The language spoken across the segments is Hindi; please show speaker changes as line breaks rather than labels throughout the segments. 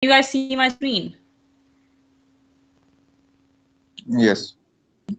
You guys see my screen?
Yes.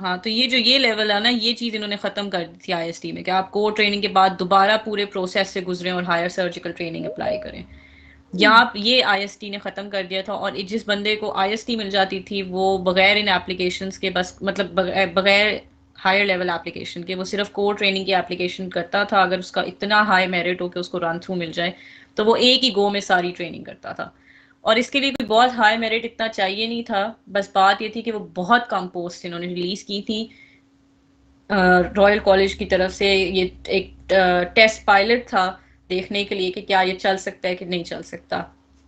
हाँ, तो ये लेवल है ना, ये चीज इन्होंने खत्म कर दी थी आईएसटी में कि आप कोर ट्रेनिंग के बाद दोबारा पूरे प्रोसेस से गुजरें और हायर सर्जिकल ट्रेनिंग अप्लाई करें। यहाँ ये आईएसटी ने खत्म कर दिया था, और जिस बंदे को आईएसटी मिल जाती थी वो बगैर इन एप्लीकेशंस के, बस मतलब बगैर हायर लेवल एप्लीकेशन के, वो सिर्फ कोर ट्रेनिंग की एप्लीकेशन करता था। अगर उसका इतना हाई मेरिट हो कि उसको रन थ्रू मिल जाए, तो वो एक ही गो में सारी ट्रेनिंग करता था। और इसके लिए कोई बहुत हाई मेरिट इतना चाहिए नहीं था। बस बात ये थी कि वो बहुत कम पोस्ट इन्होंने रिलीज की थी रॉयल कॉलेज की तरफ से। ये एक टेस्ट पायलट था देखने के लिए कि क्या ये चल सकता है कि नहीं चल सकता।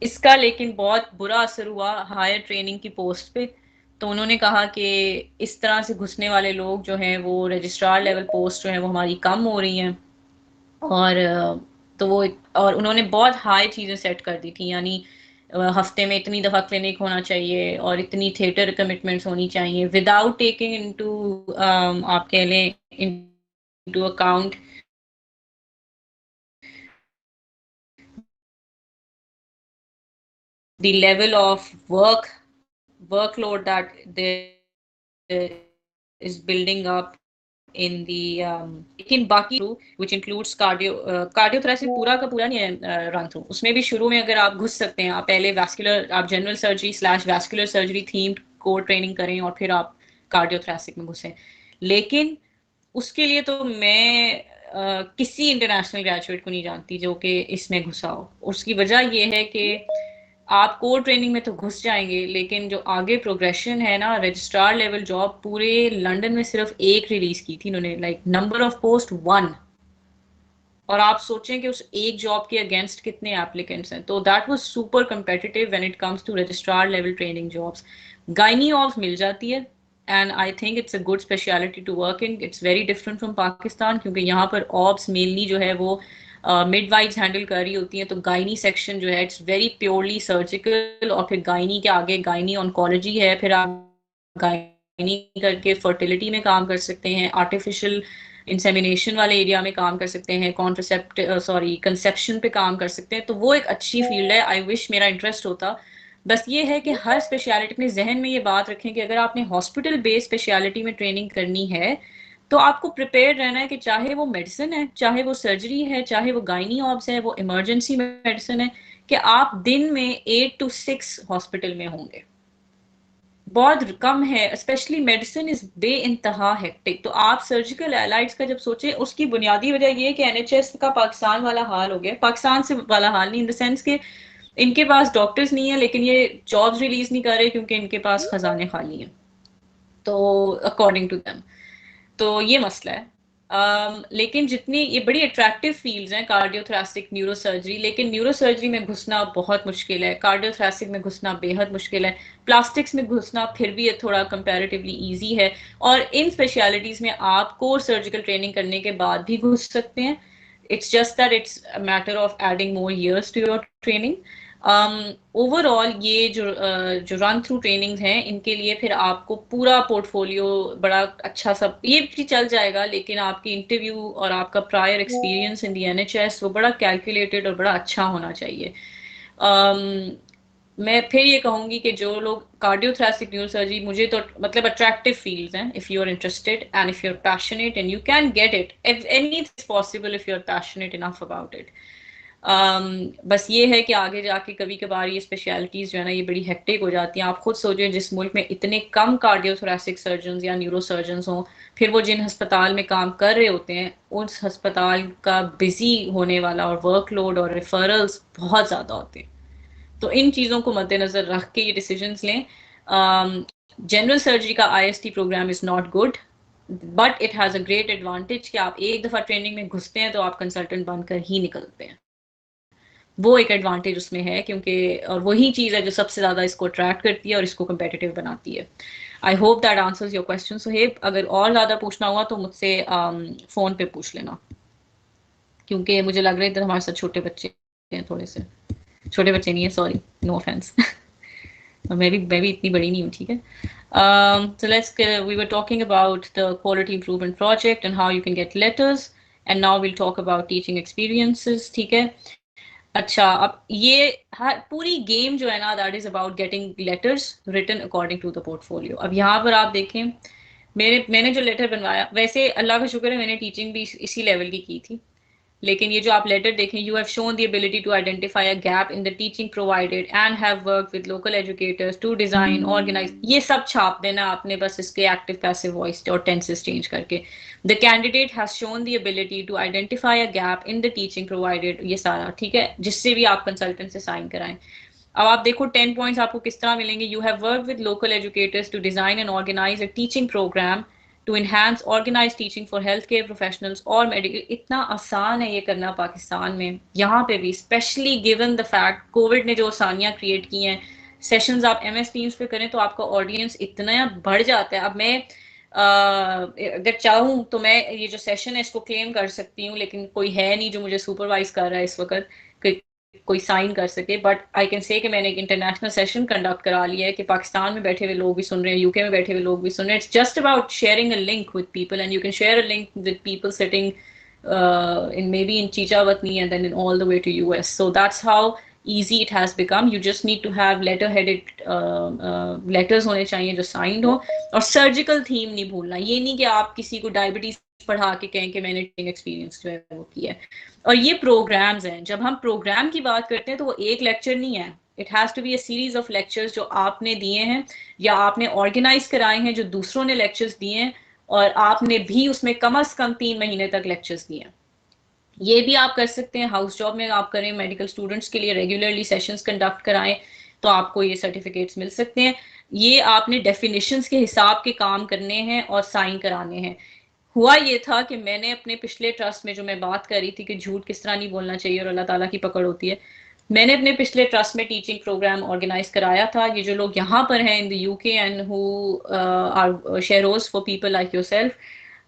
इसका लेकिन बहुत बुरा असर हुआ हायर ट्रेनिंग की पोस्ट पे। तो उन्होंने कहा कि इस तरह से घुसने वाले लोग जो हैं वो रजिस्ट्रार लेवल पोस्ट जो है वो हमारी कम हो रही हैं। और तो वो और उन्होंने बहुत हाई चीज़ें सेट कर दी थी, यानी हफ्ते में इतनी दफ़ा क्लिनिक होना चाहिए और इतनी थिएटर कमिटमेंट्स होनी चाहिए विदाउट टेकिंग इनटू, आप कह लें, into account the level of workload that there is building up in the लेकिन बाकी which includes कार्डियोथोरेसिक पूरा का पूरा नहीं है रन थ्रू। उसमें भी शुरू में अगर आप घुस सकते हैं, आप पहले वैस्कुलर, आप general surgery slash vascular surgery themed core training करें और फिर आप कार्डियोथोरेसिक में घुसें। लेकिन उसके लिए तो मैं किसी इंटरनेशनल ग्रेजुएट को नहीं जानती जो कि इसमें घुसा हो। उसकी वजह यह है कि आप कोर ट्रेनिंग में तो घुस जाएंगे, लेकिन जो आगे प्रोग्रेशन है ना, रजिस्ट्रार लेवल जॉब पूरे लंदन में सिर्फ एक रिलीज की थी इन्होंने, लाइक नंबर ऑफ पोस्ट 1। और आप सोचें कि उस एक जॉब के अगेंस्ट कितने एप्लीकेंट्स हैं। तो that was super competitive when it comes to registrar level training jobs. Gynae off मिल जाती है, and I think it's a good speciality to work in. It's very different from Pakistan, क्योंकि यहाँ पर ऑब्स मेनली जो है वो मिडवाइफ्स हैंडल कर रही होती हैं। तो गायनी सेक्शन जो है इट्स वेरी प्योरली सर्जिकल, और फिर गायनी के आगे गायनी ऑन्कोलॉजी है। फिर आप गायनी करके फर्टिलिटी में काम कर सकते हैं, आर्टिफिशियल इंसेमिनेशन वाले एरिया में काम कर सकते हैं, कॉन्ट्रसेप्ट सॉरी कंसेप्शन पे काम कर सकते हैं। तो वो एक अच्छी फील्ड है। आई विश मेरा इंटरेस्ट होता। बस ये है कि हर स्पेशलिटी अपने जहन में ये बात रखें कि अगर आपने हॉस्पिटल बेस्ड स्पेशलिटी में ट्रेनिंग करनी है, तो आपको प्रिपेयर रहना है कि चाहे वो मेडिसिन है, चाहे वो सर्जरी है, चाहे वो गायनी ऑब्स है, वो इमरजेंसी मेडिसिन है, कि आप दिन में 8 to 6 हॉस्पिटल में होंगे। बहुत कम है, स्पेशली मेडिसिन इज बे इंतहा हेक्टिक। तो आप सर्जिकल एलाइड्स का जब सोचें, उसकी बुनियादी वजह ये है कि एनएचएस का पाकिस्तान वाला हाल हो गया। पाकिस्तान से वाला हाल नहीं इन द सेंस के इनके पास डॉक्टर्स नहीं है, लेकिन ये जॉब्स रिलीज नहीं कर रहे क्योंकि इनके पास खजाने खाली हैं। तो अकॉर्डिंग टू दैम, तो ये मसला है। लेकिन जितनी ये बड़ी अट्रैक्टिव फील्ड्स हैं, कार्डियोथोरेसिक, न्यूरोसर्जरी, लेकिन न्यूरोसर्जरी में घुसना बहुत मुश्किल है, कार्डियोथोरेसिक में घुसना बेहद मुश्किल है, प्लास्टिक्स में घुसना फिर भी ये थोड़ा कंपैरेटिवली इजी है। और इन स्पेशलिटीज़ में आप कोर सर्जिकल ट्रेनिंग करने के बाद भी घुस सकते हैं। It's just that it's a matter of adding more years to your training. Overall ये जो रन थ्रू ट्रेनिंग्स हैं, इनके लिए फिर आपको पूरा पोर्टफोलियो बड़ा अच्छा सब ये भी चल जाएगा, लेकिन आपकी इंटरव्यू और आपका prior experience in the NHS वो बड़ा कैलकुलेटेड और बड़ा अच्छा होना चाहिए। um, मैं फिर ये कहूंगी कि जो लोग कार्डियोथोरेसिक न्यूरोसर्जरी, मुझे तो मतलब अट्रैक्टिव फील्ड्स हैं। If you are interested and if you are passionate and you can get it, anything is possible if you are passionate enough about it. बस ये है कि आगे जाके कभी कभार ये स्पेशलिटीज़ जो है ना, ये बड़ी हेक्टिक हो जाती हैं। आप खुद सोचें, जिस मुल्क में इतने कम कार्डियोथोरेसिक सर्जन या न्यूरो सर्जन हों, फिर वो जिन अस्पताल में काम कर रहे होते हैं, उस अस्पताल का बिजी होने वाला और वर्कलोड और रेफरल्स बहुत ज़्यादा होते हैं। तो इन चीज़ों को मद्देनजर रख के ये डिसीजंस लें। जनरल सर्जरी का IST programme is not good, but it has a great advantage कि आप एक दफ़ा ट्रेनिंग में घुसते हैं तो आप कंसल्टेंट बनकर ही निकलते हैं। वो एक एडवांटेज उसमें है, क्योंकि और वही चीज़ है जो सबसे ज़्यादा इसको अट्रैक्ट करती है और इसको कम्पेटिटिव बनाती है। I hope that answers your question Suhaib. अगर और ज़्यादा पूछना हुआ तो मुझसे फ़ोन पे पूछ लेना, क्योंकि मुझे लग रहा है इधर हमारे साथ छोटे बच्चे हैं थोड़े से। छोटे बच्चे नहीं है, सॉरी, नो ऑफेंस। मैं भी इतनी बड़ी नहीं हूँ, ठीक है। So we were talking about the quality improvement project and how you can get letters, and now we'll talk about teaching experiences, ठीक है। अच्छा, अब ये पूरी गेम जो है ना, that is about getting letters written according to the portfolio. अब यहाँ पर आप देखें, मैंने जो लेटर बनवाया, वैसे अल्लाह का शुक्र है मैंने टीचिंग भी इसी लेवल की थी, लेकिन ये जो आप लेटर देखें, you have shown the ability to identify a gap in the teaching provided and have work with local educators to design organise, ये सब छाप देना आपने बस इसके एक्टिव पैसिव वॉइस और टेंसेस चेंज करके। The candidate has shown the ability to identify a gap in the teaching provided, ये सारा ठीक है, जिससे भी आप कंसल्टेंट से साइन कराएं। अब आप देखो 10 पॉइंट्स आपको किस तरह मिलेंगे। You have work with local educators to design and organise a teaching programme to enhance organise teaching for health care professionals और मेडिकल। इतना आसान है ये करना पाकिस्तान में, यहाँ पे भी specially given the fact Covid ने जो आसानियाँ क्रिएट की हैं। सेशंस आप MS टीम्स पे करें तो आपका ऑडियंस इतना बढ़ जाता है। अब मैं अगर चाहूँ तो मैं ये जो सेशन है इसको क्लेम कर सकती हूँ, लेकिन कोई है नहीं जो मुझे सुपरवाइज कर रहा है इस वक्त, कोई साइन कर सके, बट आई कैन से कि मैंने एक इंटरनेशनल सेशन कंडक्ट करा लिया है कि पाकिस्तान में बैठे हुए लोग भी सुन रहे हैं, UK में बैठे हुए लोग भी सुन रहे हैं। It's just about sharing a link with people and you can share a link with people sitting in maybe in Chichawatni and then in all the way to US. So that's how easy it has become. You just need to have letter headed letters होने चाहिए जो signed हो, और सर्जिकल थीम नहीं भूलना। ये नहीं कि आप किसी को डायबिटीज पढ़ा के कहें कि मैंने टीचिंग एक्सपीरियंस जो है वो किया है। और ये प्रोग्राम्स हैं, जब हम प्रोग्राम की बात करते हैं तो वो एक लेक्चर नहीं है, it has to be a series of lectures जो आपने दिए हैं या आपने ऑर्गेनाइज कराए हैं, जो दूसरों ने लेक्चर्स दिए हैं, और आपने भी उसमें कम से कम 3 महीने तक लेक्चर्स दिए हैं। ये भी आप कर सकते हैं हाउस जॉब में, आप करें मेडिकल स्टूडेंट्स के लिए रेगुलरली सेशंस कंडक्ट कराएं तो आपको ये सर्टिफिकेट्स मिल सकते हैं। ये आपने डेफिनेशंस के हिसाब के काम करने हैं और साइन कराने हैं। हुआ ये था कि मैंने अपने पिछले ट्रस्ट में, जो मैं बात कर रही थी कि झूठ किस तरह नहीं बोलना चाहिए और अल्लाह ताला की पकड़ होती है, मैंने अपने पिछले ट्रस्ट में टीचिंग प्रोग्राम ऑर्गेनाइज कराया था। ये जो लोग यहाँ पर हैं in the UK and who are शेयरोज फॉर पीपल लाइक योरसेल्फ,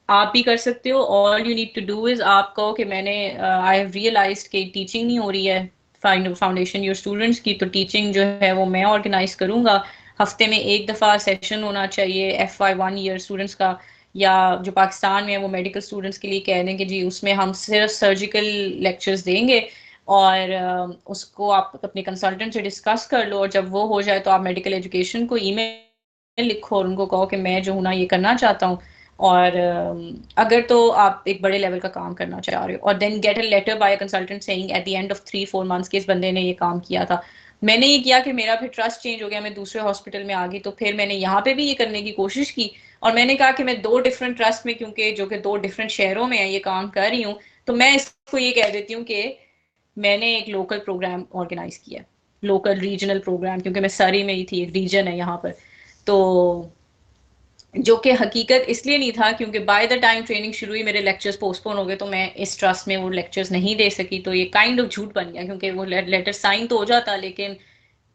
आप भी कर सकते हो। All you need to do is, आप कहो कि मैंने आई हैव रियलाइज्ड कि टीचिंग नहीं हो रही है फाउंडेशन योर स्टूडेंट्स की, तो टीचिंग जो है वो मैं ऑर्गेनाइज करूंगा। हफ्ते में एक दफ़ा सेशन होना चाहिए FY1 ईयर स्टूडेंट्स का, या जो पाकिस्तान में है वो मेडिकल स्टूडेंट्स के लिए कह दें कि जी उसमें हम सिर्फ सर्जिकल लेक्चर्स देंगे, और उसको आप अपने कंसल्टेंट से डिस्कस कर लो, और जब वो हो जाए तो आप मेडिकल एजुकेशन को ईमेल लिखो और उनको कहो कि मैं जो हूँ ना ये करना चाहता हूँ। और अगर तो आप एक बड़े लेवल का काम करना चाह रहे हो, और then get a letter by consultant saying at the end of 3-4 months कि इस बंदे ने ये काम किया था। मैंने ये किया कि मेरा फिर ट्रस्ट चेंज हो गया, मैं दूसरे हॉस्पिटल में आ गई, तो फिर मैंने यहाँ पे भी ये करने की कोशिश की, और मैंने कहा कि मैं 2 डिफरेंट ट्रस्ट में, क्योंकि जो कि 2 डिफरेंट शहरों में है, ये काम कर रही हूँ, तो मैं इसको ये कह देती हूँ कि मैंने एक लोकल प्रोग्राम ऑर्गेनाइज किया, लोकल रीजनल प्रोग्राम, क्योंकि मैं सरी में ही थी, एक रीजन है यहाँ पर। तो जो कि हकीकत इसलिए नहीं था क्योंकि बाय द टाइम ट्रेनिंग शुरू हुई मेरे लेक्चर्स पोस्टपोन हो गए, तो मैं इस ट्रस्ट में वो लेक्चर्स नहीं दे सकी, तो ये काइंड ऑफ झूठ बन गया, क्योंकि वो लेटर साइन तो हो जाता, लेकिन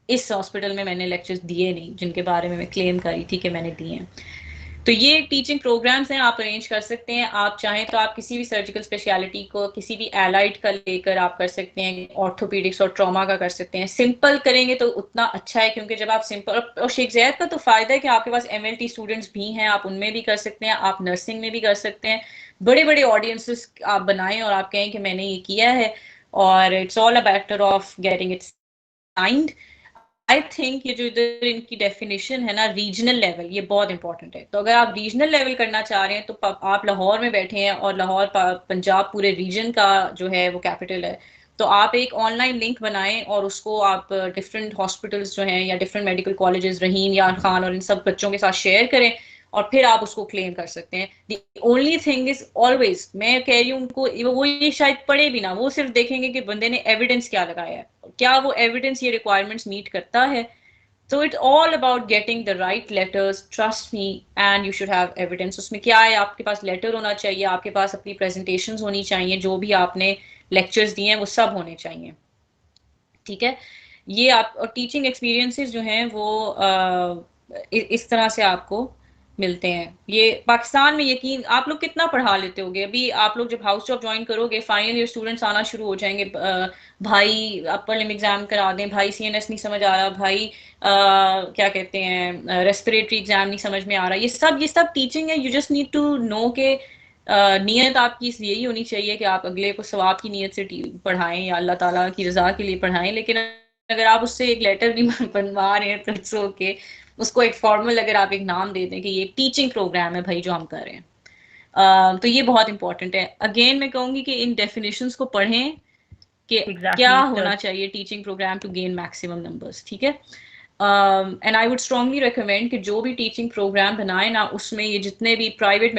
इस हॉस्पिटल में मैंने लेक्चर्स दिए नहीं जिनके बारे में मैं क्लेम करी थी कि मैंने दिए हैं। तो ये टीचिंग प्रोग्राम्स हैं, आप अरेंज कर सकते हैं। आप चाहें तो आप किसी भी सर्जिकल स्पेशलिटी को किसी भी एलाइड का लेकर आप कर सकते हैं, ऑर्थोपीडिक्स और ट्रॉमा का कर सकते हैं। सिंपल करेंगे तो उतना अच्छा है, क्योंकि जब आप सिंपल, और शेख जैद का तो फायदा है कि आपके पास MLT स्टूडेंट्स भी हैं, आप उनमें भी कर सकते हैं, आप नर्सिंग में भी कर सकते हैं। बड़े बड़े ऑडियंसेस आप बनाएं और आप कहें कि मैंने ये किया है, और it's all a matter of getting it signed. I think ये जो इधर इनकी डेफिनेशन है ना, रीजनल लेवल, ये बहुत इंपॉर्टेंट है। तो अगर आप रीजनल लेवल करना चाह रहे हैं तो आप लाहौर में बैठे हैं, और लाहौर पंजाब पूरे रीजन का जो है वो कैपिटल है, तो आप एक ऑनलाइन लिंक बनाएं और उसको आप डिफरेंट हॉस्पिटल्स जो हैं या डिफरेंट मेडिकल कॉलेजेस, रहीम यार खान और इन सब बच्चों के साथ शेयर करें, और फिर आप उसको क्लेम कर सकते हैं। The only thing is always, मैं कह रही हूँ उनको, वो ये शायद पढ़े भी ना, वो सिर्फ देखेंगे कि बंदे ने एविडेंस क्या लगाया है, क्या वो एविडेंस ये रिक्वायरमेंट्स मीट करता है। So it's all about getting the right letters, trust me, and you should have evidence। उसमें क्या है, आपके पास लेटर होना चाहिए, आपके पास अपनी प्रेजेंटेशंस होनी चाहिए, जो भी आपने लेक्चर्स दिए हैं वो सब होने चाहिए, ठीक है। ये आप, और टीचिंग एक्सपीरियंसेस जो हैं वो इस तरह से आपको मिलते हैं। ये पाकिस्तान में यकीन, आप लोग कितना पढ़ा लेते होगे, अभी आप लोग जब हाउस जॉब ज्वाइन करोगे फाइनल ईयर स्टूडेंट्स आना शुरू हो जाएंगे, भाई अपर लिम एग्जाम करा दें, भाई CNS नहीं समझ आ रहा, भाई क्या कहते हैं रेस्पिरेटरी एग्जाम नहीं समझ में आ रहा, ये सब टीचिंग है। You just need to know के नीयत आपकी यही होनी चाहिए कि आप अगले को सवाब की नीयत से पढ़ाएं या अल्लाह ताला की रजा के लिए पढ़ाएं। लेकिन अगर आप उससे एक लेटर भी बनवा रहे हैं तो के उसको एक फॉर्मल अगर आप एक नाम दे दें कि ये टीचिंग प्रोग्राम है भाई जो हम कर रहे हैं, तो ये बहुत इंपॉर्टेंट है। अगेन मैं कहूंगी कि इन डेफिनेशंस को पढ़ें कि क्या होना चाहिए teaching programme to gain maximum numbers, ठीक है। And I would strongly recommend कि जो भी टीचिंग प्रोग्राम बनाए ना, उसमें ये जितने भी प्राइवेट